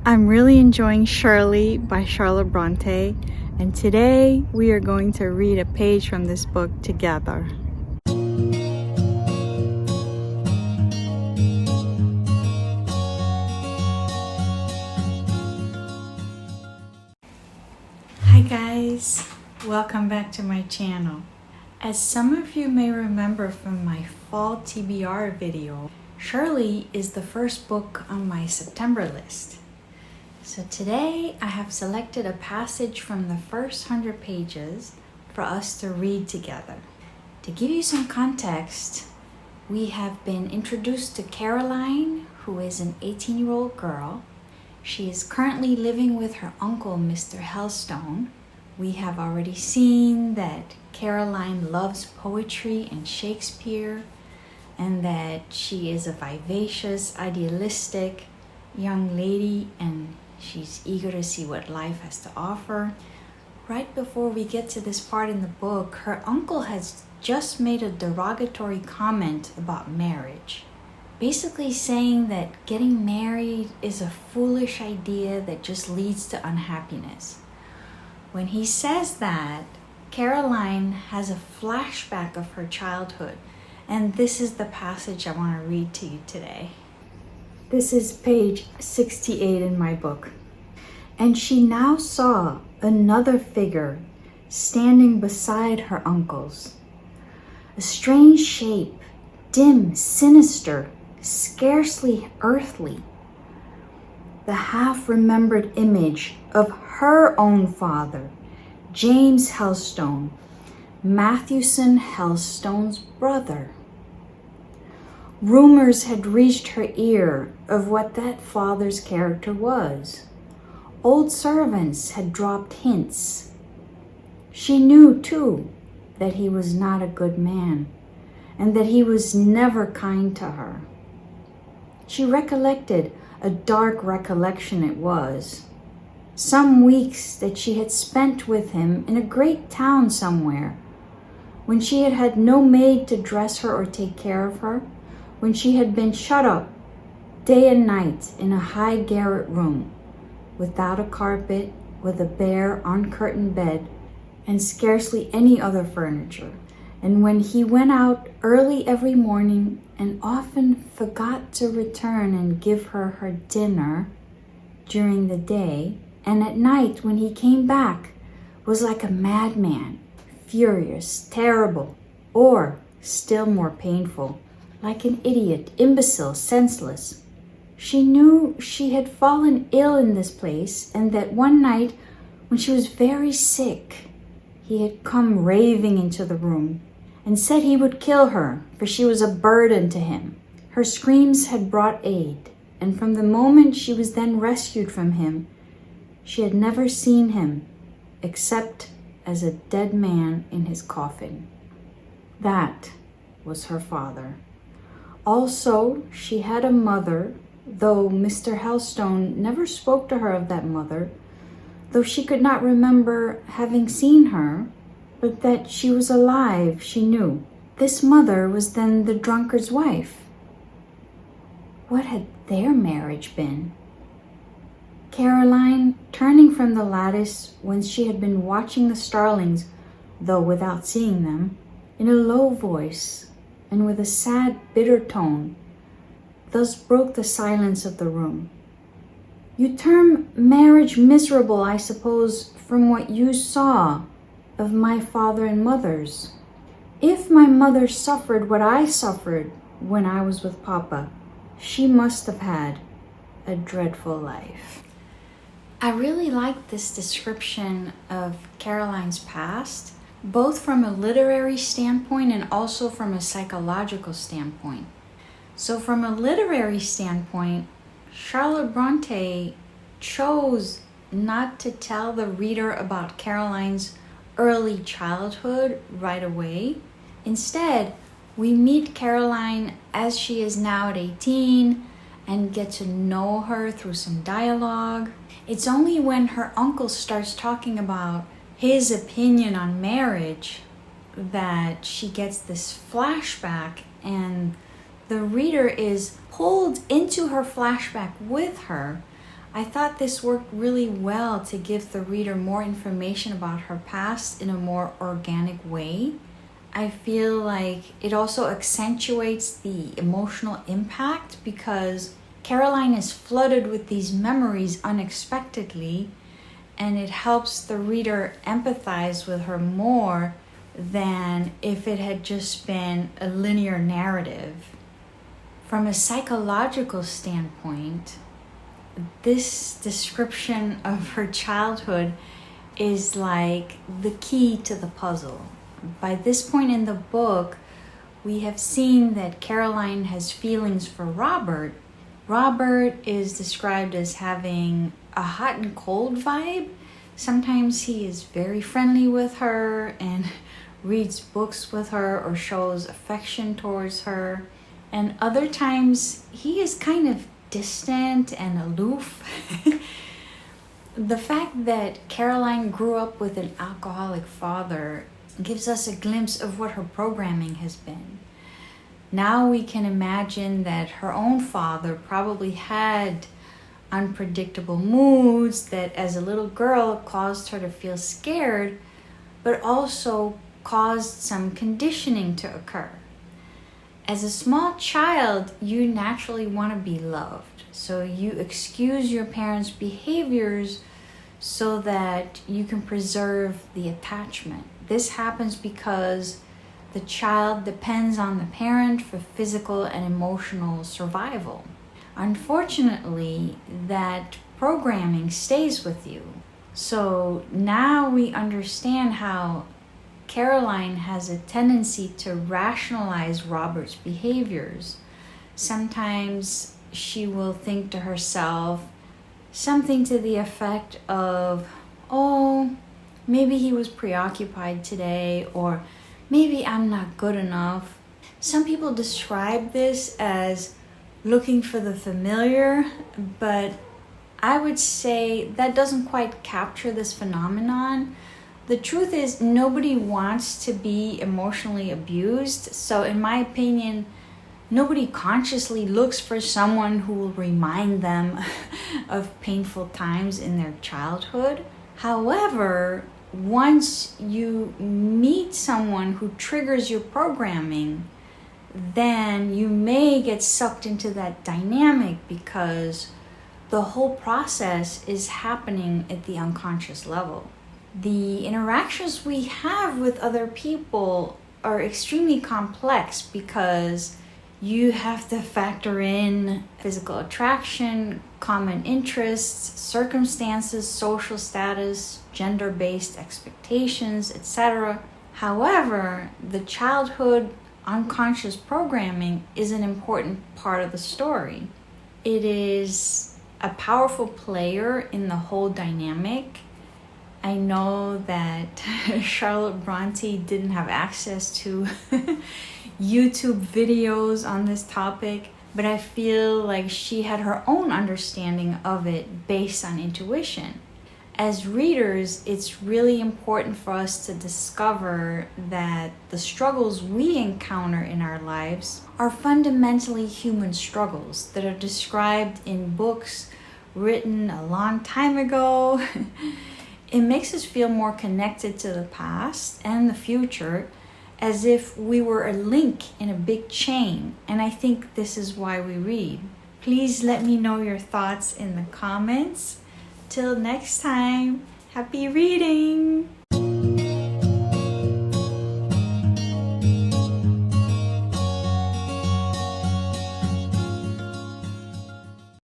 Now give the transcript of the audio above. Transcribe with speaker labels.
Speaker 1: I'm really enjoying Shirley by Charlotte Bronte, and today we are going to read a page from this book together. Hi guys, welcome back to my channel. As some of you may remember from my fall TBR video, Shirley is the first book on my September list. So today I have selected a passage from the first 100 pages for us to read together. To give you some context, we have been introduced to Caroline, who is an 18-year-old girl. She is currently living with her uncle, Mr. Helstone. We have already seen that Caroline loves poetry and Shakespeare, and that she is a vivacious, idealistic young lady, and she's eager to see what life has to offer. Right before we get to this part in the book, her uncle has just made a derogatory comment about marriage. Basically saying that getting married is a foolish idea that just leads to unhappiness. When he says that, Caroline has a flashback of her childhood, and this is the passage I want to read to you today. This is page 68 in my book. And she now saw another figure standing beside her uncle's. A strange shape, dim, sinister, scarcely earthly. The half-remembered image of her own father, James Helstone, Matthewson Helstone's brother. Rumors had reached her ear of what that father's character was. Old servants had dropped hints. She knew, too, that he was not a good man, and that he was never kind to her. She recollected, a dark recollection it was, some weeks that she had spent with him in a great town somewhere, when she had had no maid to dress her or take care of her, when she had been shut up day and night in a high garret room, without a carpet, with a bare, uncurtained bed, and scarcely any other furniture, and when he went out early every morning and often forgot to return and give her her dinner during the day, and at night when he came back was like a madman, furious, terrible, or, still more painful, like an idiot, imbecile, senseless. She knew she had fallen ill in this place, and that one night when she was very sick, he had come raving into the room and said he would kill her, for she was a burden to him. Her screams had brought aid, and from the moment she was then rescued from him, she had never seen him except as a dead man in his coffin. That was her father. Also, she had a mother, though Mr. Helstone never spoke to her of that mother, though she could not remember having seen her, but that she was alive, she knew. This mother was then the drunkard's wife. What had their marriage been? Caroline, turning from the lattice whence she had been watching the starlings, though without seeing them, in a low voice and with a sad, bitter tone, thus broke the silence of the room. You term marriage miserable, I suppose, from what you saw of my father and mother's. If my mother suffered what I suffered when I was with Papa, she must have had a dreadful life. I really like this description of Caroline's past, both from a literary standpoint and also from a psychological standpoint. So from a literary standpoint, Charlotte Bronte chose not to tell the reader about Caroline's early childhood right away. Instead, we meet Caroline as she is now at 18 and get to know her through some dialogue. It's only when her uncle starts talking about his opinion on marriage that she gets this flashback, and the reader is pulled into her flashback with her I thought this worked really well to give the reader more information about her past in a more organic way. I feel like it also accentuates the emotional impact because Caroline is flooded with these memories unexpectedly, and it helps the reader empathize with her more than if it had just been a linear narrative. From a psychological standpoint, this description of her childhood is like the key to the puzzle. By this point in the book, we have seen that Caroline has feelings for Robert. Robert is described as having a hot and cold vibe. Sometimes he is very friendly with her and reads books with her or shows affection towards her. And other times he is kind of distant and aloof. The fact that Caroline grew up with an alcoholic father gives us a glimpse of what her programming has been. Now we can imagine that her own father probably had unpredictable moods that as a little girl caused her to feel scared, but also caused some conditioning to occur. As a small child, you naturally want to be loved, so you excuse your parents' behaviors so that you can preserve the attachment. This happens because the child depends on the parent for physical and emotional survival. Unfortunately, that programming stays with you. So now we understand how Caroline has a tendency to rationalize Robert's behaviors. Sometimes she will think to herself something to the effect of, oh, maybe he was preoccupied today, or maybe I'm not good enough. Some people describe this as looking for the familiar, but I would say that doesn't quite capture this phenomenon. The truth is, nobody wants to be emotionally abused, so in my opinion, nobody consciously looks for someone who will remind them of painful times in their childhood. However, once you meet someone who triggers your programming, then you may get sucked into that dynamic because the whole process is happening at the unconscious level. The interactions we have with other people are extremely complex because you have to factor in physical attraction, common interests, circumstances, social status, gender-based expectations, etc. However, the childhood unconscious programming is an important part of the story. It is a powerful player in the whole dynamic. I know that Charlotte Bronte didn't have access to YouTube videos on this topic, but I feel like she had her own understanding of it based on intuition. As readers, it's really important for us to discover that the struggles we encounter in our lives are fundamentally human struggles that are described in books written a long time ago. It makes us feel more connected to the past and the future, as if we were a link in a big chain, and I think this is why we read. Please let me know your thoughts in the comments. Till next time, happy reading!